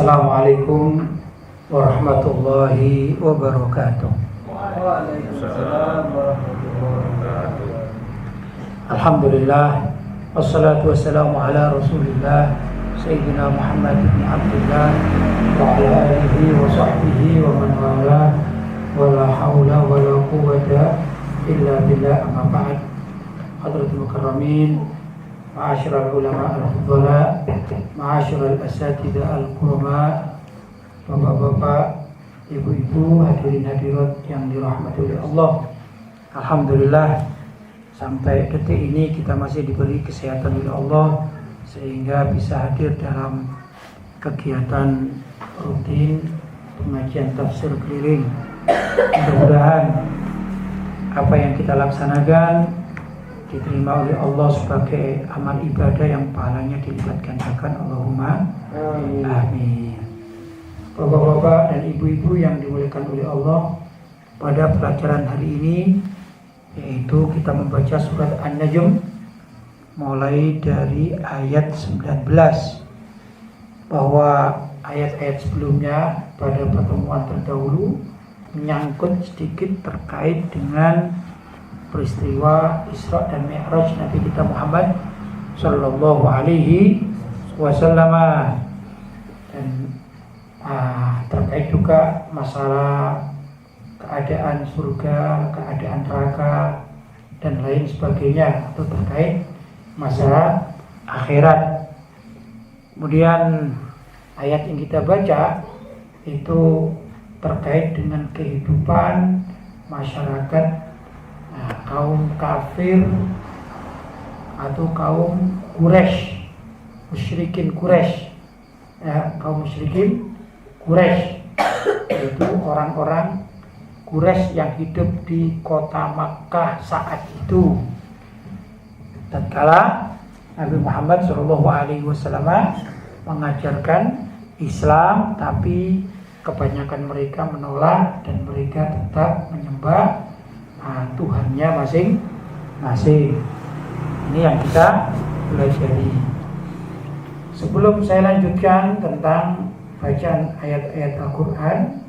Assalamualaikum warahmatullahi wabarakatuh. Waalaikumsalam warahmatullahi wabarakatuh. Alhamdulillah, wassalatu wassalamu ala rasulillah Sayyidina Muhammad ibn Abdullah wa ala alihi wa sahbihi wa man wala wa la hawla wa la quwwata illa billah, amma ba'd. Hadratul mukarramin, ma'asyiral ulama al-fudhala, ma'asyiral asatidzah al-kurama, bapak-bapak, ibu-ibu, hadirin hadirat yang dirahmati oleh Allah. Alhamdulillah, sampai detik ini kita masih diberi kesehatan oleh Allah sehingga bisa hadir dalam kegiatan rutin pengajian tafsir keliling. Mudah-mudahan apa yang kita laksanakan diterima oleh Allah sebagai amal ibadah yang pahalanya dilipat gandakan. Allahumma amin. Bapak-bapak dan ibu-ibu yang dimuliakan oleh Allah, pada pelajaran hari ini yaitu kita membaca surat An-Najm mulai dari ayat 19, bahwa ayat-ayat sebelumnya pada pertemuan terdahulu menyangkut sedikit terkait dengan peristiwa Isra dan Mi'raj Nabi kita Muhammad sallallahu alaihi wasallam, dan terkait juga masalah keadaan surga, keadaan neraka dan lain sebagainya, atau terkait masalah akhirat. Kemudian ayat yang kita baca itu terkait dengan kehidupan masyarakat kaum kafir atau kaum Quraisy, musyrikin Quraisy, kaum musyrikin Quraisy, yaitu orang-orang Quraisy yang hidup di kota Makkah saat itu. Tatkala Nabi Muhammad SAW mengajarkan Islam, tapi kebanyakan mereka menolak dan mereka tetap menyembah Tuhannya masing-masing. Ini yang kita pelajari. Sebelum saya lanjutkan tentang bacaan ayat-ayat Al-Quran,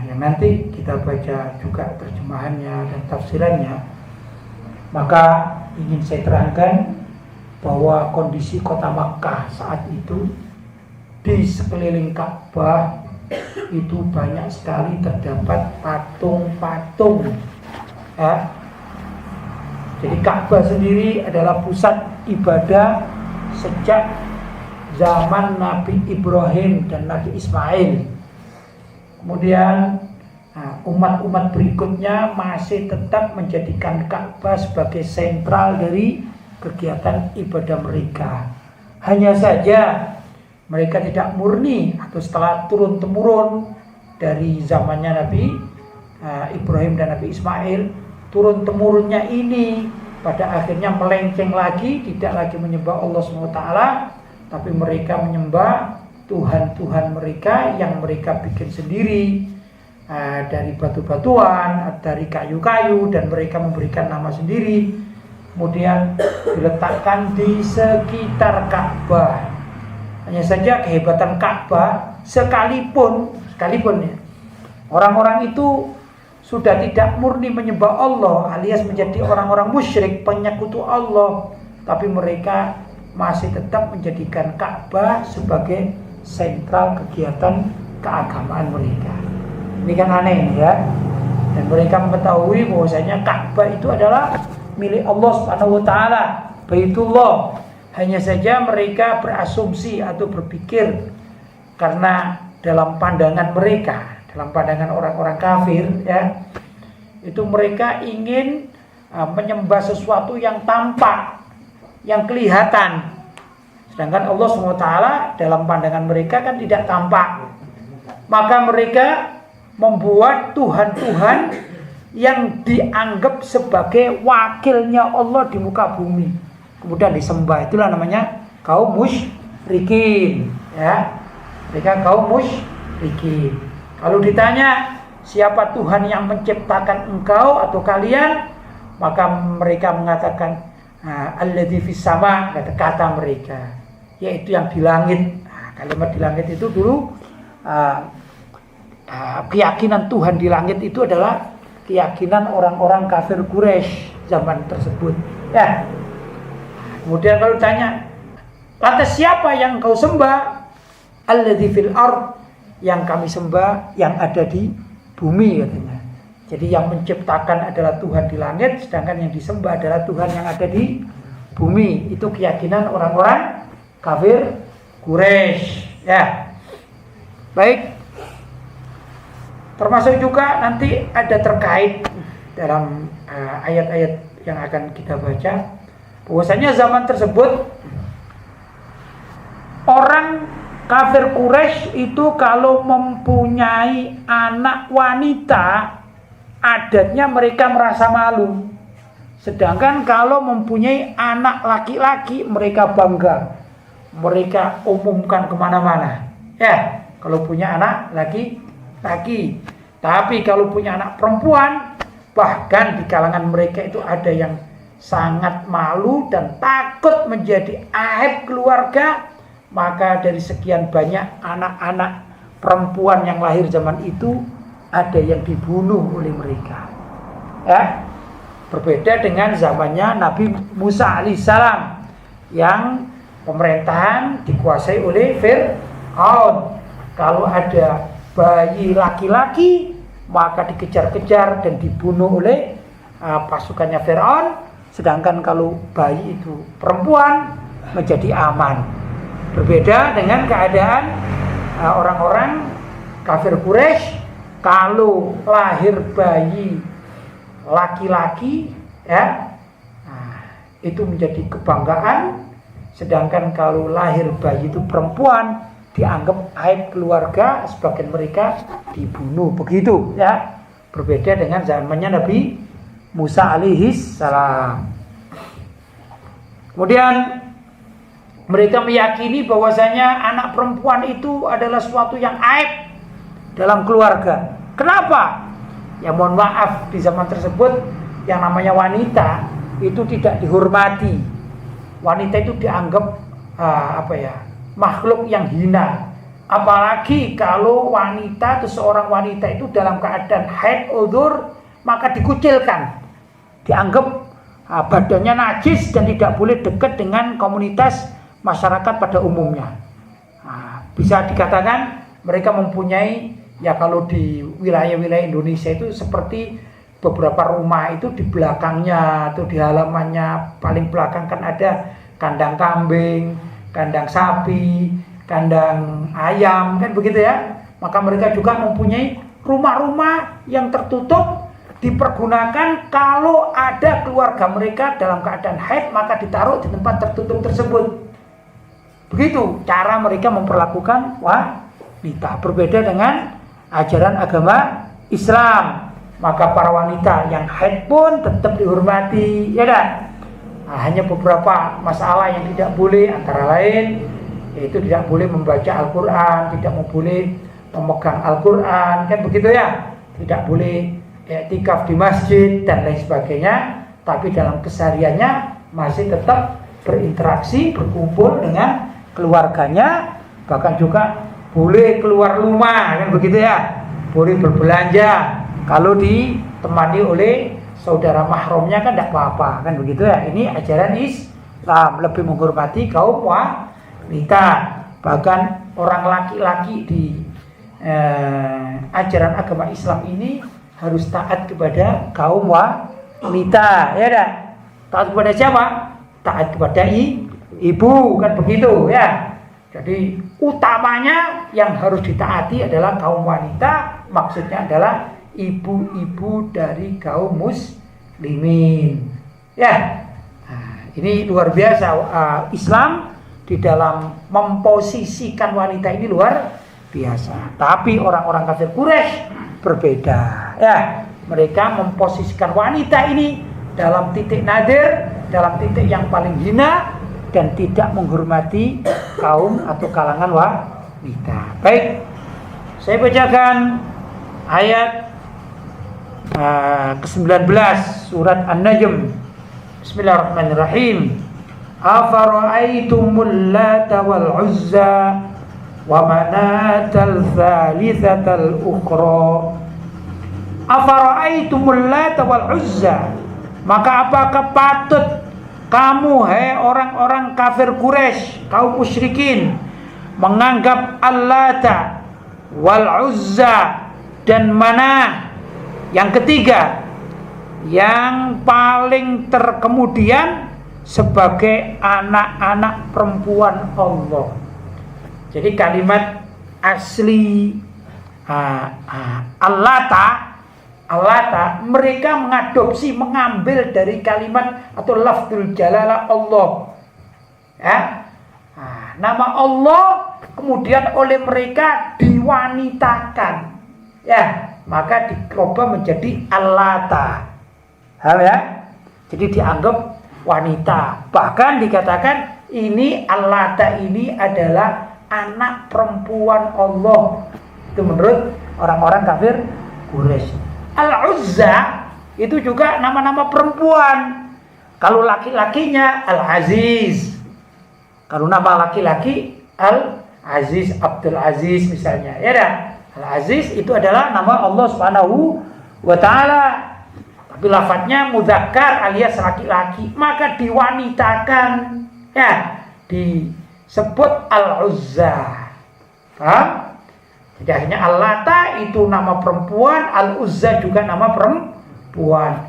yang nanti kita baca juga terjemahannya dan tafsirannya, maka ingin saya terangkan bahwa kondisi kota Makkah saat itu di sekeliling Ka'bah itu banyak sekali terdapat patung-patung. Jadi Ka'bah sendiri adalah pusat ibadah sejak zaman Nabi Ibrahim dan Nabi Ismail. Kemudian umat-umat berikutnya masih tetap menjadikan Ka'bah sebagai sentral dari kegiatan ibadah mereka. Hanya saja mereka tidak murni, atau setelah turun-temurun dari zamannya Nabi Ibrahim dan Nabi Ismail, turun-temurunnya ini pada akhirnya melenceng lagi, tidak lagi menyembah Allah SWT, tapi mereka menyembah Tuhan-Tuhan mereka yang mereka bikin sendiri dari batu-batuan, dari kayu-kayu, dan mereka memberikan nama sendiri, kemudian diletakkan di sekitar Ka'bah. Hanya saja kehebatan Ka'bah, sekalipun ya, orang-orang itu sudah tidak murni menyembah Allah, alias menjadi orang-orang musyrik, penyekutu Allah, tapi mereka masih tetap menjadikan Ka'bah sebagai sentral kegiatan keagamaan mereka. Ini kan aneh ya. Dan mereka mengetahui bahwasanya Ka'bah itu adalah milik Allah Subhanahu wa taala, Baitullah. Hanya saja mereka berasumsi atau berpikir, karena dalam pandangan mereka, dalam pandangan orang-orang kafir ya, itu mereka ingin menyembah sesuatu yang tampak, yang kelihatan. Sedangkan Allah SWT dalam pandangan mereka kan tidak tampak. Maka mereka membuat Tuhan-Tuhan yang dianggap sebagai wakilnya Allah di muka bumi, kemudian disembah. Itulah namanya kaum musyrikin ya. Mereka kaum musyrikin. Kalau ditanya siapa Tuhan yang menciptakan engkau atau kalian, maka mereka mengatakan alladzi fis sama, kata mereka, yaitu yang di langit. Kalimat di langit itu dulu keyakinan Tuhan di langit itu adalah keyakinan orang-orang kafir Quraisy zaman tersebut. Ya. Kemudian kalau tanya, lantas siapa yang kau sembah? Alladzi fil ard, yang kami sembah yang ada di bumi katanya. Jadi yang menciptakan adalah Tuhan di langit, sedangkan yang disembah adalah Tuhan yang ada di bumi. Itu keyakinan orang-orang kafir Quraisy. Ya. Baik. Termasuk juga nanti ada terkait dalam ayat-ayat yang akan kita baca, bahwasanya zaman tersebut orang kafir Quraisy itu kalau mempunyai anak wanita, adatnya mereka merasa malu. Sedangkan kalau mempunyai anak laki-laki, mereka bangga. Mereka umumkan kemana-mana. Ya, kalau punya anak laki-laki. Tapi kalau punya anak perempuan, bahkan di kalangan mereka itu ada yang sangat malu dan takut menjadi aib keluarga. Maka dari sekian banyak anak-anak perempuan yang lahir zaman itu, ada yang dibunuh oleh mereka. Ya, berbeda dengan zamannya Nabi Musa alaihissalam yang pemerintahan dikuasai oleh Fir'aun. Kalau ada bayi laki-laki, maka dikejar-kejar dan dibunuh oleh pasukannya Fir'aun. Sedangkan kalau bayi itu perempuan, menjadi aman. Berbeda dengan keadaan orang-orang kafir Quraisy, kalau lahir bayi laki-laki, ya, itu menjadi kebanggaan. Sedangkan kalau lahir bayi itu perempuan, dianggap aib keluarga, sebagian mereka dibunuh. Begitu, ya. Berbeda dengan zamannya Nabi Musa alaihis salam. Kemudian mereka meyakini bahwasanya anak perempuan itu adalah sesuatu yang aib dalam keluarga. Kenapa? Ya mohon maaf, di zaman tersebut yang namanya wanita itu tidak dihormati. Wanita itu dianggap makhluk yang hina. Apalagi kalau wanita atau seorang wanita itu dalam keadaan haid udzur, maka dikucilkan. Dianggap badannya najis dan tidak boleh dekat dengan komunitas masyarakat pada umumnya. Bisa dikatakan mereka mempunyai, ya kalau di wilayah-wilayah Indonesia itu seperti beberapa rumah itu di belakangnya atau di halamannya paling belakang kan ada kandang kambing, kandang sapi, kandang ayam, kan begitu ya. Maka mereka juga mempunyai rumah-rumah yang tertutup, dipergunakan kalau ada keluarga mereka dalam keadaan haid, maka ditaruh di tempat tertutup tersebut. Begitu cara mereka memperlakukan wanita. Berbeda dengan ajaran agama Islam. Maka para wanita yang haid pun tetap dihormati, ya dah. Hanya beberapa masalah yang tidak boleh, antara lain yaitu tidak boleh membaca Al-Quran, tidak boleh memegang Al-Quran, kan begitu ya. Tidak boleh i'tikaf di masjid dan lain sebagainya. Tapi dalam kesehariannya masih tetap berinteraksi, berkumpul dengan keluarganya, bahkan juga boleh keluar rumah, kan begitu ya. Boleh berbelanja kalau ditemani oleh saudara mahramnya, kan tidak apa-apa, kan begitu ya. Ini ajaran Islam, lebih menghormati kaum wanita. Bahkan orang laki-laki di ajaran agama Islam ini harus taat kepada kaum wanita, ya dah. Taat kepada siapa? Taat kepada ibu, kan begitu ya. Jadi utamanya yang harus ditaati adalah kaum wanita, maksudnya adalah ibu-ibu dari kaum muslimin. Ya, ini luar biasa. Islam di dalam memposisikan wanita ini luar biasa. Tapi orang-orang kafir Quraisy berbeda. Ya, mereka memposisikan wanita ini dalam titik nadir, dalam titik yang paling hina, dan tidak menghormati kaum atau kalangan wanita. Baik, saya bacakan ayat ke-19 surat An-Najm. Bismillahirrahmanirrahim. Afara'aitumul Lata wal Uzza wa manatal tsalitsatal ukhra afara'aitumul Lata wal Uzza. Maka apakah patut kamu hai orang-orang kafir Quraisy, kaum musyrikin, menganggap Al-Lata wal Uzza dan Manah yang ketiga, yang paling terkemudian, sebagai anak-anak perempuan Allah. Jadi kalimat asli Al-Lata mereka mengadopsi, mengambil dari kalimat atau lafzul jalalah Allah. Ya. Nama Allah kemudian oleh mereka diwanitakan. Ya, maka dirubah menjadi Al-Lata. Paham ya? Jadi dianggap wanita. Bahkan dikatakan ini Al-Lata ini adalah anak perempuan Allah. Itu menurut orang-orang kafir Quraisy. Al-Uzza itu juga nama-nama perempuan. Kalau laki-lakinya Al-Aziz. Kalau nama laki-laki Al-Aziz, Abdul Aziz misalnya. Ya dah. Al-Aziz itu adalah nama Allah Subhanahu wa taala. Tapi lafadznya mudzakkar alias laki-laki, maka diwanitakan, ya, disebut Al-Uzza. Paham? Jadi akhirnya Al-Lata itu nama perempuan, Al-Uzza juga nama perempuan.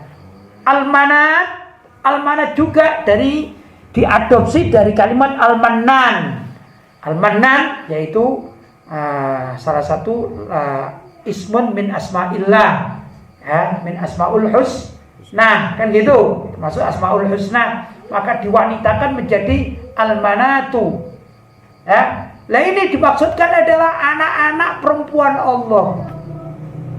Al-Manat juga diadopsi dari kalimat Al-Mannan. Al-Mannan yaitu salah satu ismun min asma'illah, ya, min asma'ul husna, kan gitu, termasuk asma'ul husna, maka diwanitakan menjadi Al-Manatu. Ya, lah ini dimaksudkan adalah anak-anak perempuan Allah.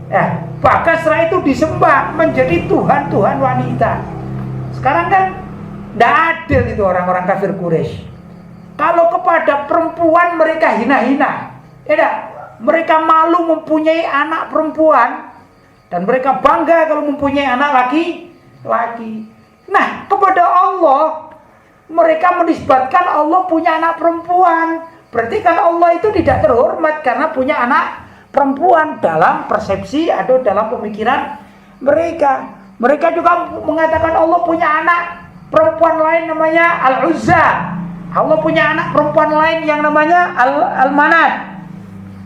Ya, bahkan setelah itu disembah menjadi Tuhan-Tuhan wanita. Sekarang kan tidak adil itu orang-orang kafir Quraisy. Kalau kepada perempuan mereka hina-hina, ya, mereka malu mempunyai anak perempuan dan mereka bangga kalau mempunyai anak laki-laki. Nah, kepada Allah mereka menisbatkan Allah punya anak perempuan. Berarti kan Allah itu tidak terhormat karena punya anak perempuan dalam persepsi atau dalam pemikiran mereka. Mereka juga mengatakan Allah punya anak perempuan lain namanya Al-Uzza. Allah punya anak perempuan lain yang namanya Al-Manat.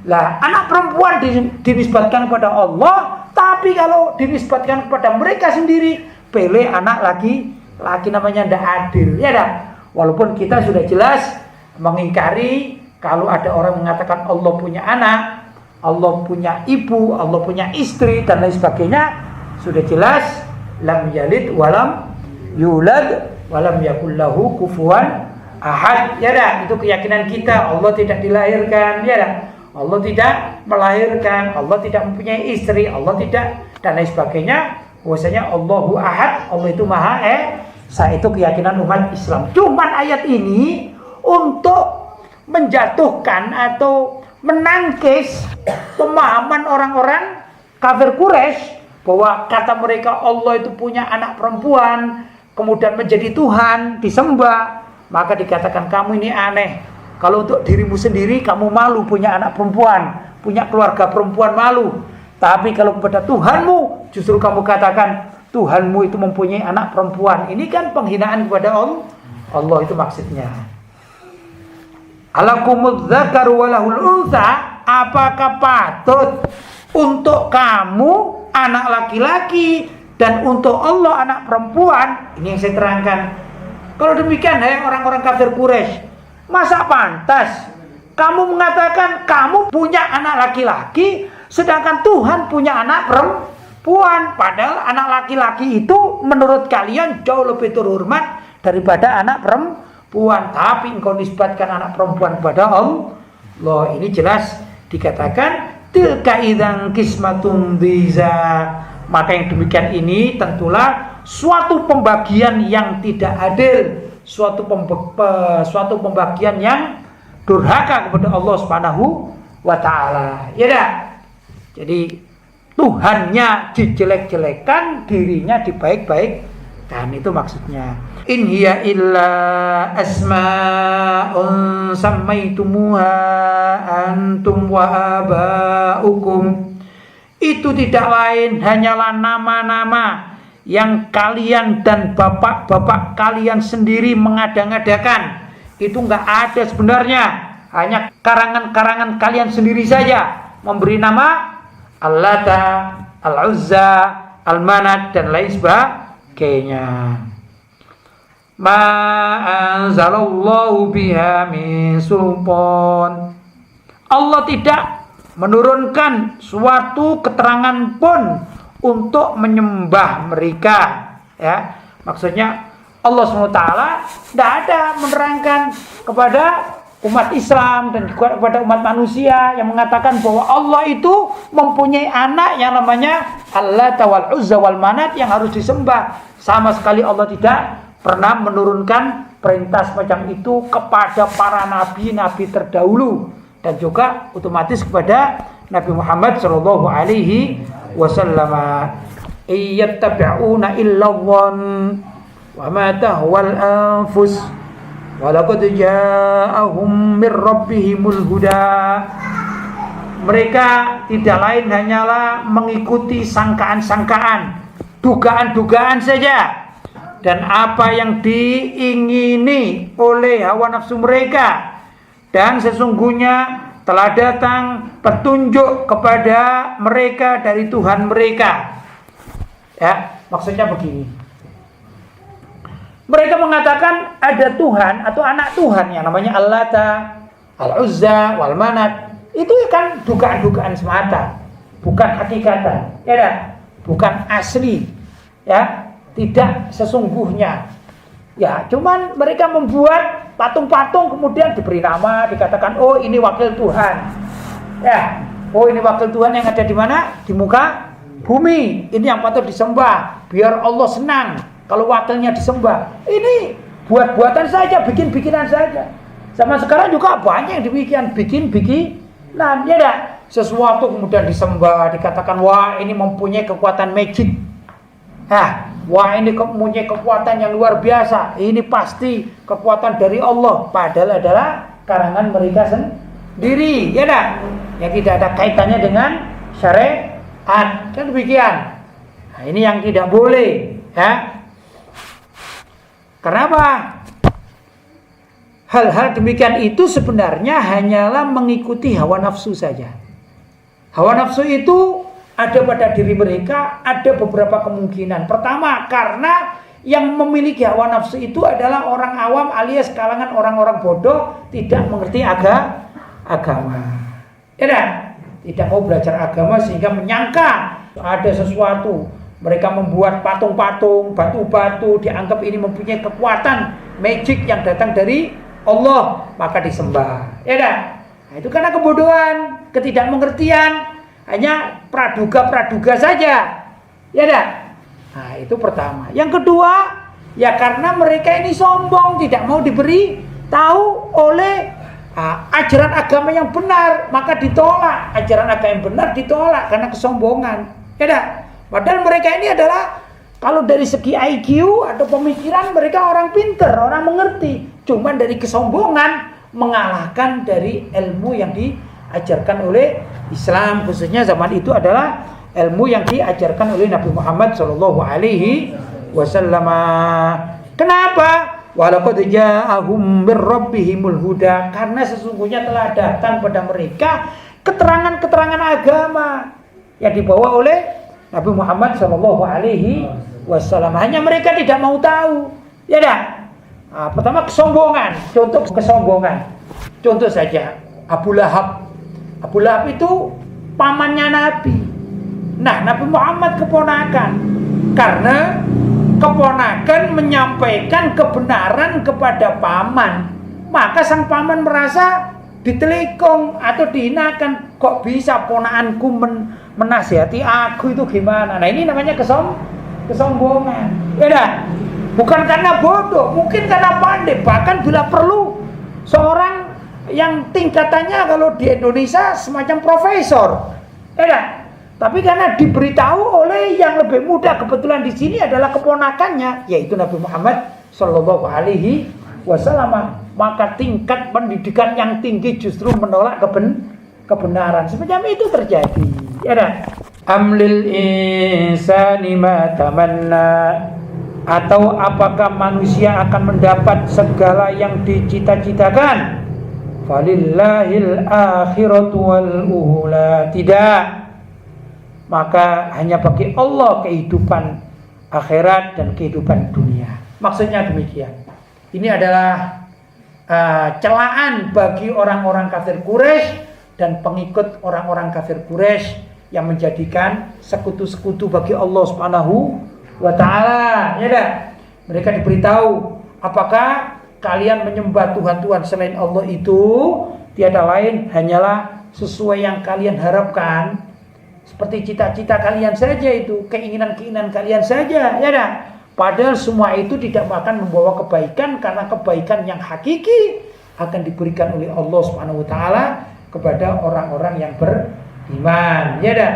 Lah, anak perempuan dinisbatkan kepada Allah, tapi kalau dinisbatkan kepada mereka sendiri, pilih anak laki namanya tidak adil. Ya dah. Walaupun kita sudah jelas mengingkari kalau ada orang mengatakan Allah punya anak, Allah punya ibu, Allah punya istri dan lain sebagainya, sudah jelas lam yalid walam yulad walam yakul lahu kufuwan ahad. Ya dah, itu keyakinan kita. Allah tidak dilahirkan, ya dah. Allah tidak melahirkan, Allah tidak mempunyai istri, Allah tidak dan lain sebagainya. Bahwasanya Allahu ahad, Allah itu maha esa. Itu keyakinan umat Islam. Cuman ayat ini untuk menjatuhkan atau menangkis pemahaman orang-orang kafir Quraisy bahwa kata mereka Allah itu punya anak perempuan, kemudian menjadi Tuhan, disembah, maka dikatakan kamu ini aneh. Kalau untuk dirimu sendiri kamu malu punya anak perempuan, punya keluarga perempuan malu. Tapi kalau kepada Tuhanmu justru kamu katakan Tuhanmu itu mempunyai anak perempuan. Ini kan penghinaan kepada Allah. Allah itu maksudnya. Alakumudz dzakaru walahul untha, apakah patut untuk kamu anak laki-laki dan untuk Allah anak perempuan? Ini yang saya terangkan. Kalau demikian, hai orang-orang kafir Quraisy, masa pantas kamu mengatakan kamu punya anak laki-laki sedangkan Tuhan punya anak perempuan? Padahal anak laki-laki itu menurut kalian jauh lebih terhormat daripada anak perempuan. Tapi engkau nisbatkan anak perempuan kepada Allah. Ini jelas dikatakan tilka idzan qismatun dhiza. Maka yang demikian ini tentulah suatu pembagian yang tidak adil, suatu pembagian yang durhaka kepada Allah Subhanahu wa taala. Ya dah. Jadi Tuhannya dijelek-jelekan, dirinya dibaik-baikkan, itu maksudnya. in hiya illa asma'un sammaitumuha antum wa aba'ukum. Itu tidak lain hanyalah nama-nama yang kalian dan bapak-bapak kalian sendiri mengada-ngadakan. Itu enggak ada sebenarnya, hanya karangan-karangan kalian sendiri saja memberi nama Al-Lata, Al-Uzza, Al-Manat dan lain sebagainya. Ma anzalallahu biha min sultan. Allah tidak menurunkan suatu keterangan pun untuk menyembah mereka, ya. Maksudnya Allah SWT tidak ada menerangkan kepada umat Islam dan juga kepada umat manusia yang mengatakan bahwa Allah itu mempunyai anak yang namanya Al-Lata wal Uzza wal Manat yang harus disembah. Sama sekali Allah tidak pernah menurunkan perintah semacam itu kepada para nabi-nabi terdahulu dan juga otomatis kepada Nabi Muhammad sallallahu alaihi wasallam. Iyattabi'una illa dhann wa ma tahwal anfus wa laqad ja'ahum mir rabbihimul huda. Mereka tidak lain hanyalah mengikuti sangkaan-sangkaan, dugaan-dugaan saja. Dan apa yang diingini oleh hawa nafsu mereka. Dan sesungguhnya telah datang petunjuk kepada mereka dari Tuhan mereka. Ya, maksudnya begini. Mereka mengatakan ada Tuhan atau anak Tuhan yang namanya Al-Lata, Al-Uzza, Wal Manat. Itu kan dugaan-dugaan semata, bukan hakikatan. Ya, bukan asli. Ya. Tidak sesungguhnya. Ya, cuman mereka membuat patung-patung kemudian diberi nama, dikatakan oh ini wakil Tuhan. Ya, oh ini wakil Tuhan yang ada di mana? Di muka bumi. Ini yang patut disembah biar Allah senang kalau wakilnya disembah. Ini buat-buatan saja, bikin-bikinan saja. Sama sekarang juga banyak yang demikian, bikin-bikinan. Ya dah, sesuatu kemudian disembah, dikatakan wah ini mempunyai kekuatan magic. Wah ini mempunyai kekuatan yang luar biasa. Ini pasti kekuatan dari Allah. Padahal adalah karangan mereka sendiri, ya dah, yang tidak ada kaitannya dengan syariat. Kan demikian. Nah, ini yang tidak boleh, ya. Kenapa? Hal-hal demikian itu sebenarnya hanyalah mengikuti hawa nafsu saja. Hawa nafsu itu ada pada diri mereka, ada beberapa kemungkinan. Pertama, karena yang memiliki hawa nafsu itu adalah orang awam alias kalangan orang-orang bodoh, tidak mengerti agama. Ya, tidak mau belajar agama sehingga menyangka ada sesuatu. Mereka membuat patung-patung, batu-batu, dianggap ini mempunyai kekuatan magic yang datang dari Allah, maka disembah. Ya, nah, itu karena kebodohan, ketidakmengertian. Hanya praduga-praduga saja. Ya dah. Nah, itu pertama. Yang kedua, ya karena mereka ini sombong, tidak mau diberi tahu oleh ajaran agama yang benar, maka ditolak. Ajaran agama yang benar ditolak karena kesombongan. Ya dah. Padahal mereka ini adalah kalau dari segi IQ atau pemikiran mereka orang pintar, orang mengerti. Cuman dari kesombongan mengalahkan dari ilmu yang diajarkan oleh Islam, khususnya zaman itu adalah ilmu yang diajarkan oleh Nabi Muhammad sallallahu alaihi wasallam. Kenapa? Walaqad ja'ahum bir rabbihimul huda, karena sesungguhnya telah datang pada mereka keterangan-keterangan agama yang dibawa oleh Nabi Muhammad sallallahu alaihi wasallam. Hanya mereka tidak mau tahu. Ya dah. Nah, pertama kesombongan, contoh kesombongan. Contoh saja Abu Lahab. Abu Lahab itu pamannya Nabi. Nah, Nabi Muhammad keponakan. Karena keponakan menyampaikan kebenaran kepada paman, maka sang paman merasa ditelikung atau dihinakan. Kok bisa ponakanku menasihati aku, itu gimana? Nah, ini namanya kesombongan. Ya dah. Bukan karena bodoh, mungkin karena pandai. Bahkan bila perlu seorang yang tingkatannya kalau di Indonesia semacam profesor, ya, tapi karena diberitahu oleh yang lebih muda, kebetulan di sini adalah keponakannya, yaitu Nabi Muhammad Shallallahu Alaihi Wasallam. Maka tingkat pendidikan yang tinggi justru menolak kebenaran. Semacam itu terjadi. Ya dah. Amlil insani ma tamanna, atau apakah manusia akan mendapat segala yang dicita-citakan? Falillahil akhiratu wal ula. Tidak. Maka hanya bagi Allah kehidupan akhirat dan kehidupan dunia. Maksudnya demikian. Ini adalah celaan bagi orang-orang kafir Quraisy dan pengikut orang-orang kafir Quraisy yang menjadikan sekutu-sekutu bagi Allah Subhanahu wa taala. Ya dah. Mereka diberitahu, apakah kalian menyembah Tuhan-Tuhan selain Allah itu tiada lain hanyalah sesuai yang kalian harapkan, seperti cita-cita kalian saja itu, keinginan-keinginan kalian saja, ya dah. Padahal semua itu tidak akan membawa kebaikan, karena kebaikan yang hakiki akan diberikan oleh Allah Subhanahu wa taala kepada orang-orang yang beriman, ya dah.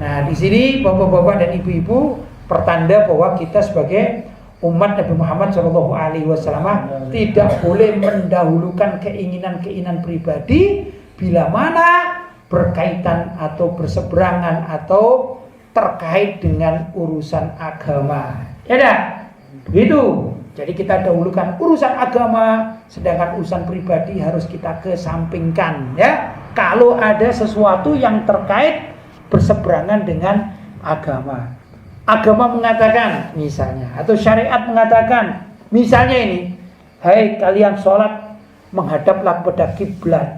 Nah, di sini bapak-bapak dan ibu-ibu pertanda bahwa kita sebagai umat Nabi Muhammad SAW tidak boleh mendahulukan keinginan-keinginan pribadi bila mana berkaitan atau berseberangan atau terkait dengan urusan agama. Ya dah, begitu. Jadi kita dahulukan urusan agama, sedangkan urusan pribadi harus kita kesampingkan. Ya, kalau ada sesuatu yang terkait berseberangan dengan agama. Agama mengatakan misalnya, atau syariat mengatakan misalnya ini, hai kalian sholat menghadaplah kepada kiblat.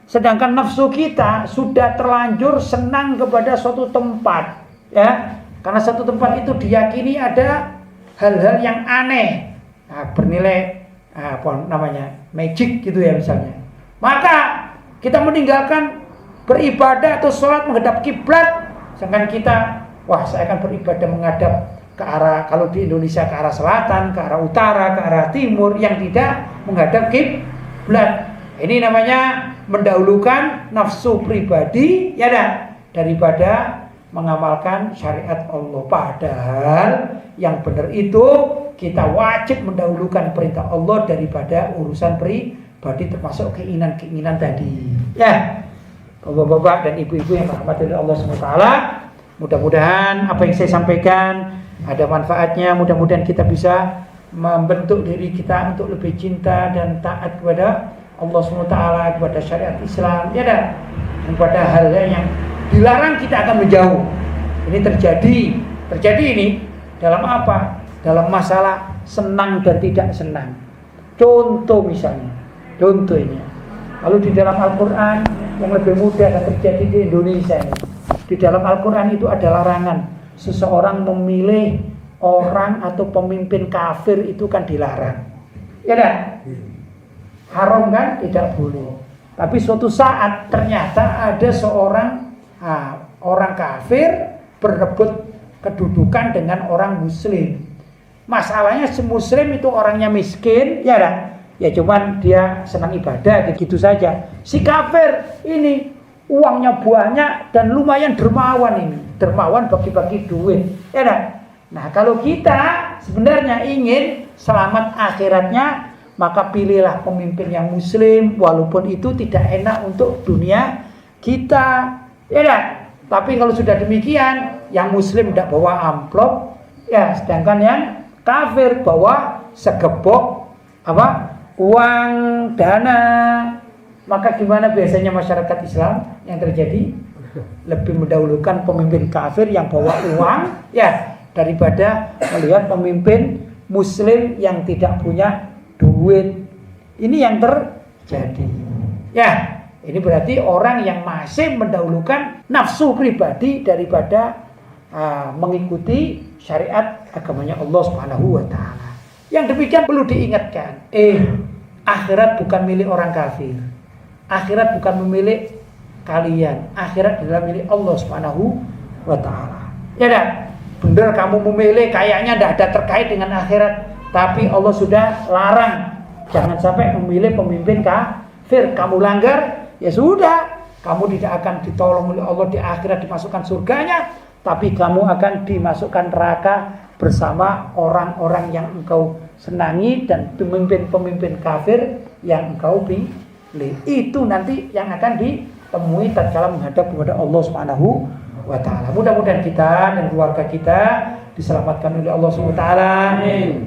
Sedangkan nafsu kita sudah terlanjur senang kepada suatu tempat, ya, karena satu tempat itu diyakini ada hal-hal yang aneh, bernilai apa namanya magic gitu ya misalnya. Maka kita meninggalkan beribadah atau sholat menghadap kiblat, sedangkan kita wah, saya akan beribadah menghadap ke arah, kalau di Indonesia ke arah selatan, ke arah utara, ke arah timur, yang tidak menghadap kiblat. Ini namanya mendahulukan nafsu pribadi, ya dah, daripada mengamalkan syariat Allah. Padahal yang benar itu kita wajib mendahulukan perintah Allah daripada urusan pribadi, termasuk keinginan-keinginan tadi. Ya, bapak-bapak dan ibu-ibu yang dirahmati oleh Allah SWT. Mudah-mudahan apa yang saya sampaikan ada manfaatnya. Mudah-mudahan kita bisa membentuk diri kita untuk lebih cinta dan taat kepada Allah SWT, kepada syariat Islam, ya dah. Kepada hal-hal yang dilarang kita akan menjauh. Ini terjadi ini dalam apa? Dalam masalah senang dan tidak senang. Contoh misalnya, contoh ini. Lalu di dalam Al-Quran yang lebih mudah yang terjadi di Indonesia ini. Di dalam Al-Quran itu ada larangan. Seseorang memilih orang atau pemimpin kafir itu kan dilarang. Ya dah? Haram kan? Tidak boleh. Tapi suatu saat ternyata ada seorang orang kafir berebut kedudukan dengan orang muslim. Masalahnya si muslim itu orangnya miskin, ya dah? Ya cuman dia senang ibadah gitu saja. Si kafir ini uangnya banyak dan lumayan dermawan ini. Dermawan bagi-bagi duit. Ya dah? Nah, kalau kita sebenarnya ingin selamat akhiratnya, maka pilihlah pemimpin yang muslim walaupun itu tidak enak untuk dunia kita. Ya dah? Tapi kalau sudah demikian, yang muslim tidak bawa amplop, ya, sedangkan yang kafir bawa segebok uang dana. Maka gimana biasanya masyarakat Islam yang terjadi? Lebih mendahulukan pemimpin kafir yang bawa uang, ya, daripada melihat pemimpin muslim yang tidak punya duit. Ini yang terjadi. Ya, ini berarti orang yang masih mendahulukan nafsu pribadi daripada mengikuti syariat agamanya Allah Subhanahu wa taala. Yang demikian perlu diingatkan. Akhirat bukan milik orang kafir. Akhirat bukan milik kalian. Akhirat adalah milik Allah Subhanahu wa taala. Ya dah? Benar kamu memilih kayaknya tidak ada terkait dengan akhirat, tapi Allah sudah larang. Jangan sampai memilih pemimpin kafir. Kamu langgar, ya sudah, kamu tidak akan ditolong oleh Allah di akhirat dimasukkan surganya, tapi kamu akan dimasukkan neraka bersama orang-orang yang engkau senangi dan pemimpin-pemimpin kafir yang engkau pilih. Itu nanti yang akan ditemui tatkala menghadap kepada Allah Subhanahu wa taala. Mudah-mudahan kita dan keluarga kita diselamatkan oleh Allah Subhanahu wa taala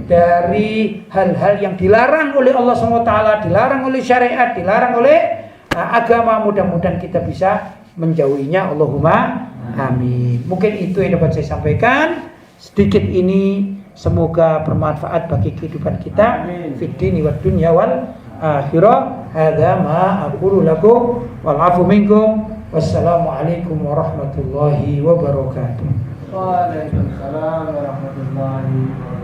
dari hal-hal yang dilarang oleh Allah Subhanahu wa taala, dilarang oleh syariat, dilarang oleh agama. Mudah-mudahan kita bisa menjauhinya. Allahumma amin. Mungkin itu yang dapat saya sampaikan sedikit ini. Semoga bermanfaat bagi kehidupan kita fid dini wad dunya wal akhirah. Hadza ma aqulu lakum wal afu minkum. Wassalamualaikum warahmatullahi wabarakatuh. Waalaikumsalam warahmatullahi wabarakatuh.